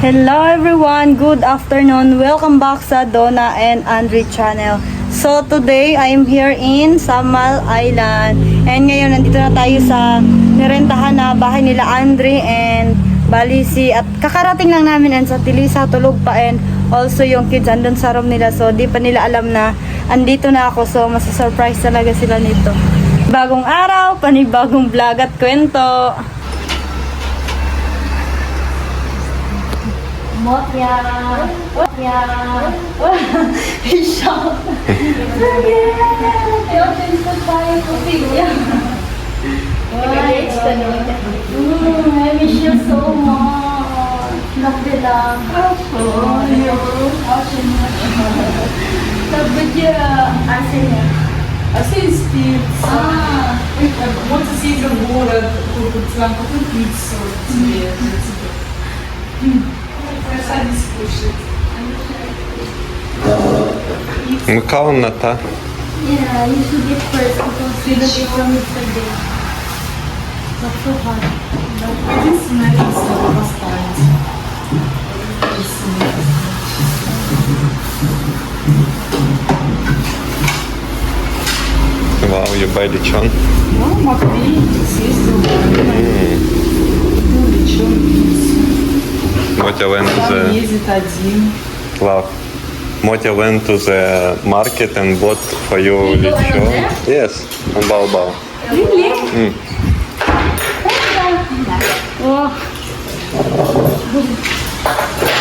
Hello everyone, good afternoon. Welcome back sa Donna and Andre channel. So today I am here in Samal Island. And ngayon nandito na tayo sa nirentahan na bahay nila Andre and Balisi. At kakarating lang namin and sa Tilisa tulog pa and also yung kids andun sa room nila. So di pa nila alam na andito na ako. So masa-surprise talaga sila nito. Bagong araw, panibagong vlog at kwento. Motya! Motya! He's shocked! I opened the fire to video. I miss you so much. Nakde lang. Sabadya. Asin niya? Asin спится. Вот съездил в город, купить пиццу тебе. Красавец кушать. Комната. Yeah, you should get first because we don't eat from yesterday. Not so hot. Единственное пиццу поставить. Вау, you buy lechon. Ну, могли съездил в город. Ну, лечон пиццу. Motya went to Там the ездит один. wow. Motya went to the market and bought for you You go lechon. around there? Yes, on Baobao. Really? Oh.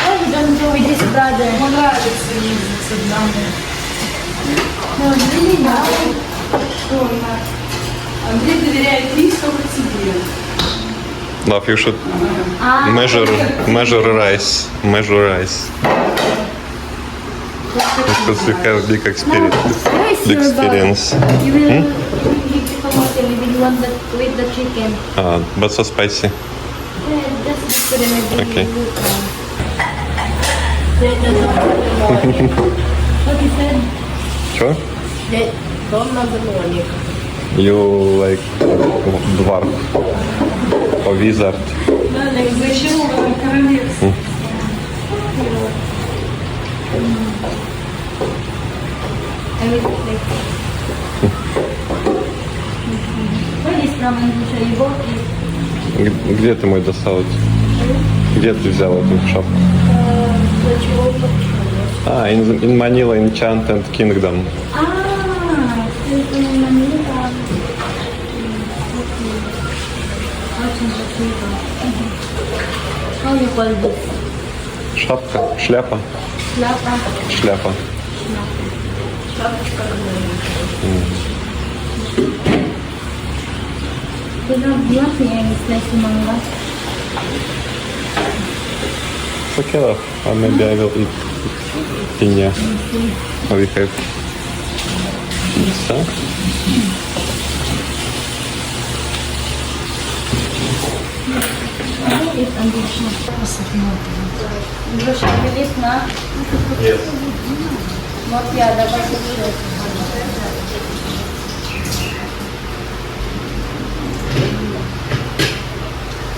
Why you don't go with his brother? Ему нравится ездить с одному. No, really not. Андрей доверяет ей только тебе. Love, you should measure rice. Because you have big experience. Where is your Experience. brother? You will give the kamote. We will want that with the chicken. But so spicy. Yeah, just put it in the Okay. What he said? Що? Дом на замоне. You like dwarf or wizard. Зачем в этом королевстве? I will like. Where is from Andrusha? You bought it? Где ты мой достал? Где ты взял эту шапку? What you opened? In Manila Enchanted Kingdom. It's in Manila. How you call this? Шапка, шляпа, Lapa. шляпа. They don't have nothing it's like manga. It's okay, love. Maybe I will eat piña. We have pizza. It's Andrusha. Andrusha, bilis na. Yes. Motya, dapat susunod.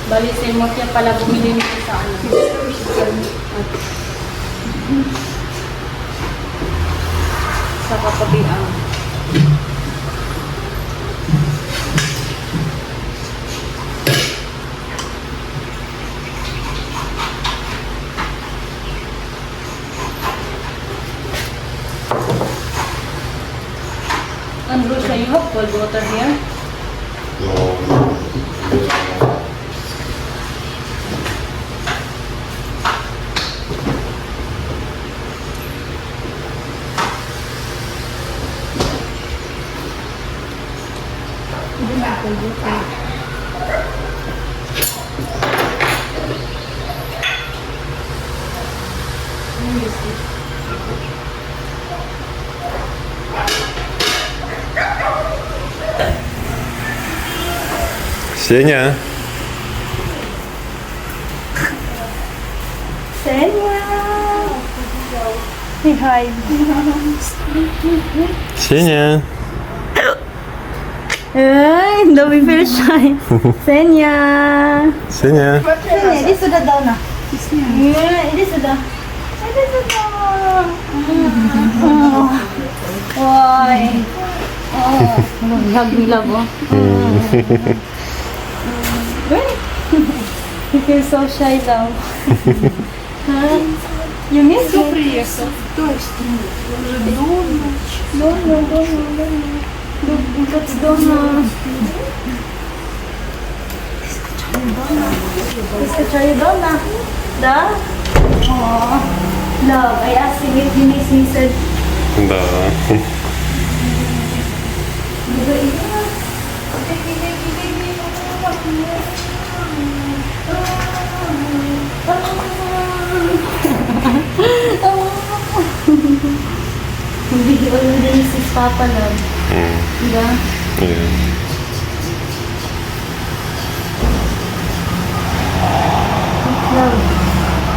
Bali si Motya pala bumili nito sa ano. Sa kapabian. Andrusha, you have cold water here? Hindi na cold water. Сеня. Senya! Say hi. Сеня. Ay, don't be feel shy. Senya. Senya. Senya, this is the daw na. Ini sudah. Ini sudah. Why? Oh, hug oh. You feel so shy now. Huh? You miss Кто it? приехал? Дома. That's дома. Скачаю дома. Да? Oh, love, I asked him if he miss me, he said, Да. Hindi ko already si Papa love. Diba? Yeah. Love.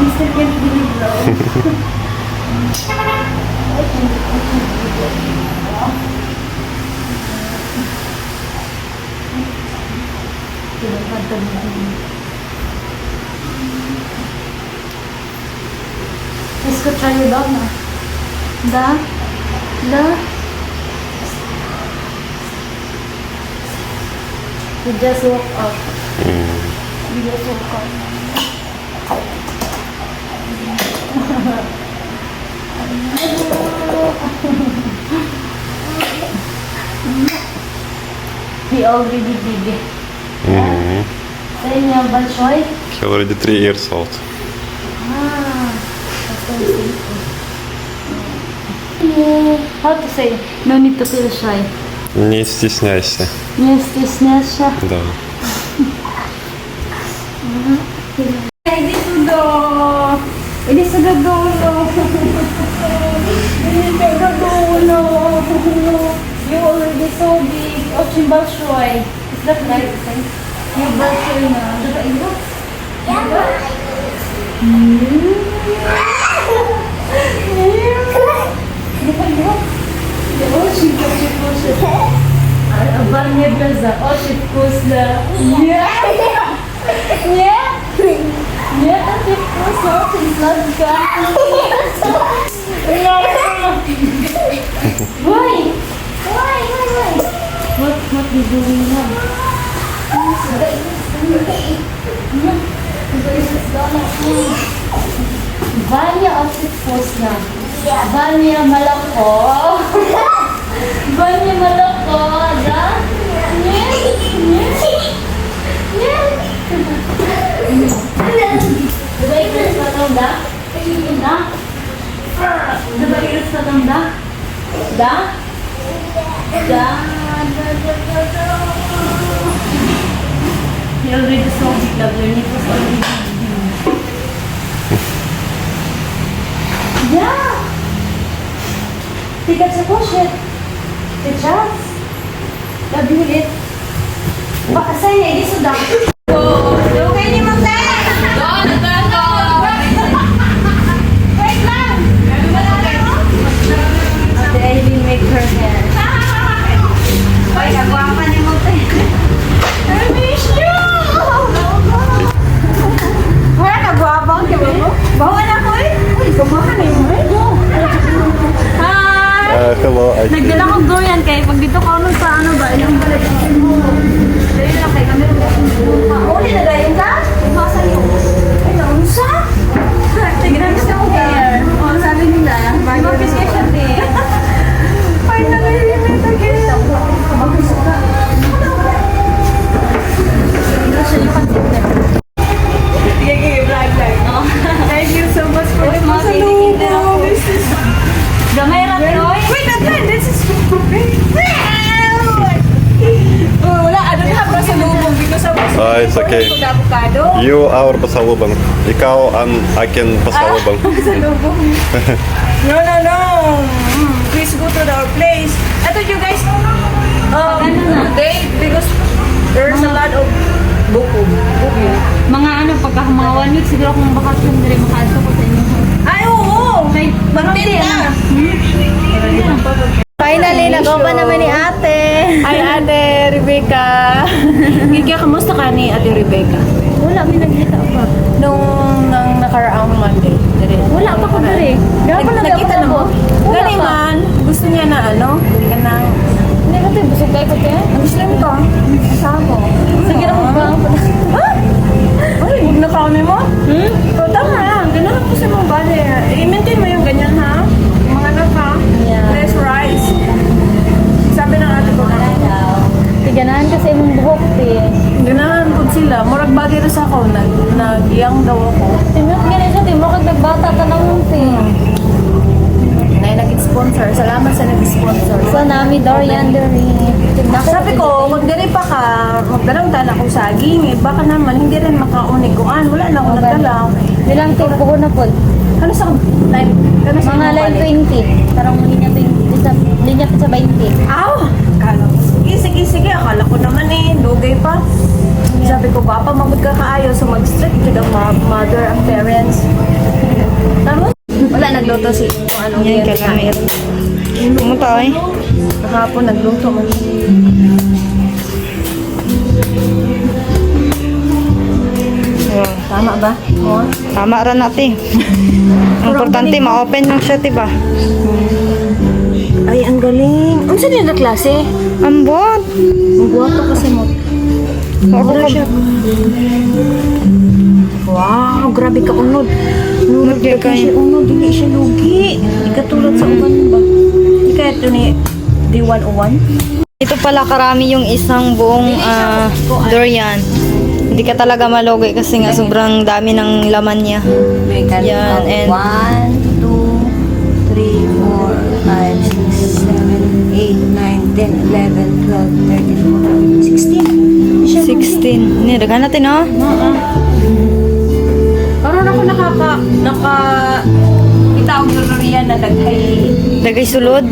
He still can't believe love. Скачаю давно. Да? Да? You just woke up. You just woke up. He already did it. Then you have большой. He already 3 years old. How to say? No need to feel shy. Не стесняйся. Не стесняйся. Да. Iди сюда. Иди сюда дома. Иди сюда дома. You already so big. Очень большой. Is that right? You большой на. Давай иди. Очень хочу кушать. Ванне глаза. Очень вкусно. Нет. Нет. Нет, это вкусно. Очень сладко. Ой. Вот you doing now? Ваня очень вкусно. Ваня молоко. Ваня молоко, да? Нет? Давай играть потом, да? Да? Давай играть потом, да? Да? Да. Я already saw it, love. Your name was already Yeah. Сейчас кушает. Сейчас. Лови уlit. Саня, иди сюда. Huwag kayo ni Magdala. Wait lang. Ate Aileen make her hair. Ay, nagwapa ni Magdala. I miss you. Wala, nagwapang ka ba mo? Bawa na ko eh. Uy, kumahan na yun eh. Hi! Hello, I Nagdala ko doyan kay pag dito ka sa ano ba? Yung balik mo. Dahil lang kay kami uli na gayon ka? Masa yun. Ay, naunsa? Tignan gusto mo kaya. O, sabi nila. Mag-appreciation din. Ay, nangyayin again. Mag-gusto ka. Hindi siya yung content. Sige, vlog. Thank you so much for the masalubong. Gamay ra Troy. Wait, again, this is for me. Wala, I don't have pasalubong because I was It's okay. for the avocado. You our pasalubong. Ikaw ang akin pasalubong. Pasalubong. No. Please go to our place. I thought you guys date because there's a lot of buko. Mga ano, pagka mga 1 week siguro kung bakasyon dire makaso ko sa inyo. Ay, oo! May barangay na. Finally, nag-open naman ni ate. Hi, Ate Rebecca. Kika, kamusta ka ni Ate Rebecca? Wala, may nagkita pa. Nung nakaraang Monday. Wala pa ko dali. Nakita na mo? Gani man, gusto niya na ano, kanang, Hindi ko tayo, busog kayo ko kaya. gusto lang ko, asawa ko. Sige na kung bang. Ay, huwag na kami mo? So, tama lang, ganun lang po sa mga bali. I-maintain mo yung ganyan ha, yung mga anak ha, Yeah. less rice. Sabi ng ate ko na, Tiganahan kasi yung buhok, te. ganahan po sila, murag bagay rin sa ako, nag-iyang daw ako. Timot ganun siya, te. Mo kag nagbata ka na mong, te. Na nag-sponsor, salamat sa nag-sponsor. So, nami Dorian Dori. Sabi ko, kung diri pa ka, magdalang tala kong saging, eh, baka naman hindi rin makauniguan. Wala na akong nagdalaw. Bilang tempo ko na po. Ano sa line? Ano sa Mga line 20. Parang linya 20. Linya sa 20. Aw! Kala ko, sige. Akala ko naman eh, lugay pa. Sabi ko, papa, magod ka kaayo. So, mag-strict to the mother and parents. Tama? Wala, nagluto si kung anong Yan, yan kakain. Pumunta ay. Kahapon, nagluto man. Tama ba? Oo. Tama ra natin. Ang importante, ma-open lang siya, diba? Ay, ang galing. Ang saan na klase? Ambot. Ang guwapo kasi mo. Ako ka. Wow, grabe ka unod. Nunod Lugay ka kayo. siya unod. Hindi siya lugi. Hindi ka tulad sa uban ba? Hindi kaya ito ni D101? Ito pala karami yung isang buong durian. Hindi ka talaga malugi kasi nga sobrang dami ng laman niya. Yan, and 1, 2, 3, 4, 5, 6, 7, 8, 9, 10, 11, 12, 13, 14, 16. 16. Niraghan natin, oh. Parang ako kita ang durian na daghay Dagay sulod.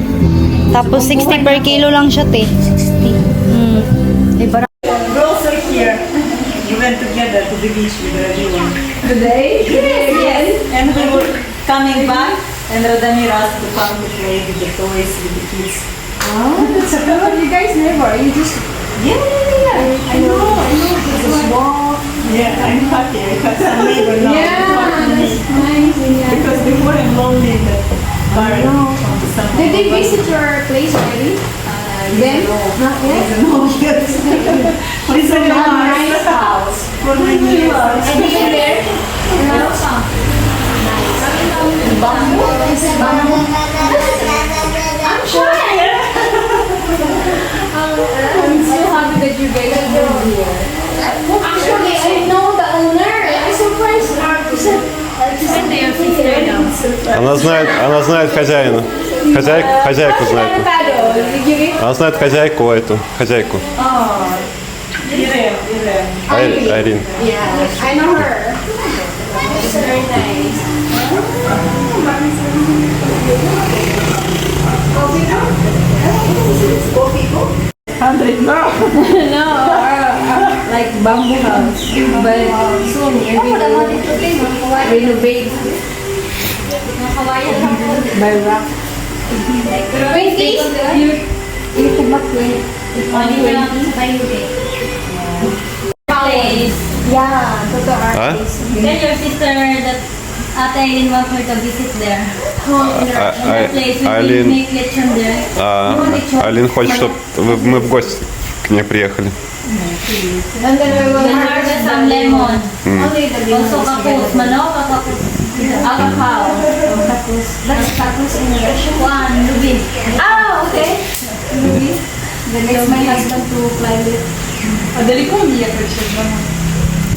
Tapos 60 per kilo lang siya, te. 60. Diba? Girls are here. We went together to the beach with Rajivan. Today? Yes. And we were coming back, and Radamir asked to come to play with the toys with the kids. Oh, that's so good. You guys never. You just. Yeah. I know. Just walk. Yeah, I'm happy. I got some neighbor now. That's nice. Yeah. Because before I'm lonely in the bar from the summer. Did they visit your place already? Then? Not yet? No, yes. It's a nice house. For 9 years. And you been there? I'm sure. I'm so happy that you guys are here. Actually, I know the owner. I'm surprised. Она знает хозяина. Хозяйку знает. Она знает хозяйку эту, хозяйку. Айрин. Yeah, I know her. It's very nice. No, like bamboo house. But soon you're going to renovate by rock. 20? You come back 20. Place. Yeah, totoo А? artist. Tell your sister that Ate Aileen wants her to visit there. That place, we will Айлин, make lechon there. Айлин хочет, чтобы мы в гости к ней приехали. And then we will Then harvest some lemon. only the Also kapus, manok, kapus. Kakao. Tapos, that's tapos in Russian. One, lubis. Ah, okay. Then it's my husband to climb it. А далеко мне ехать?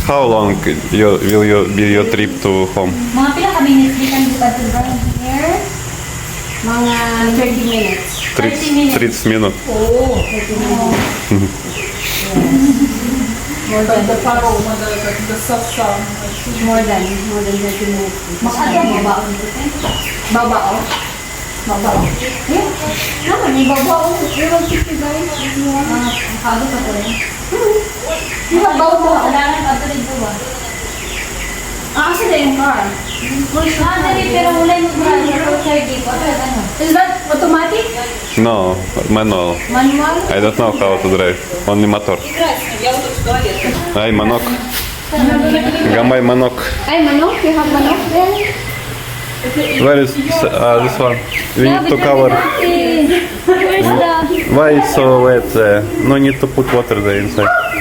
How long will be your trip to home? Mga pila kami nislikan di Batu Brown here. Mga 30 minutes. 30 minut. Как до парома, да, как до соса. More than 30 minutes. Makadya mo ba? Babao. Babao. Yeah. Naman, may babao. Pero 50 guys. Makado pa ko rin. Babao mo. Kailangan pa rin po ba? Asa na yung car? Dali, pero ulay mo ba? Pero charge ko. Ano? Is that automatic? No, manual. Manual? I don't know how to drive. Only motor. Ай, манок. Gamay manok. Ay, manok? You have manok there? Where is this one? We need to cover. Where's the... Why it's so wet there? No need to put water there inside.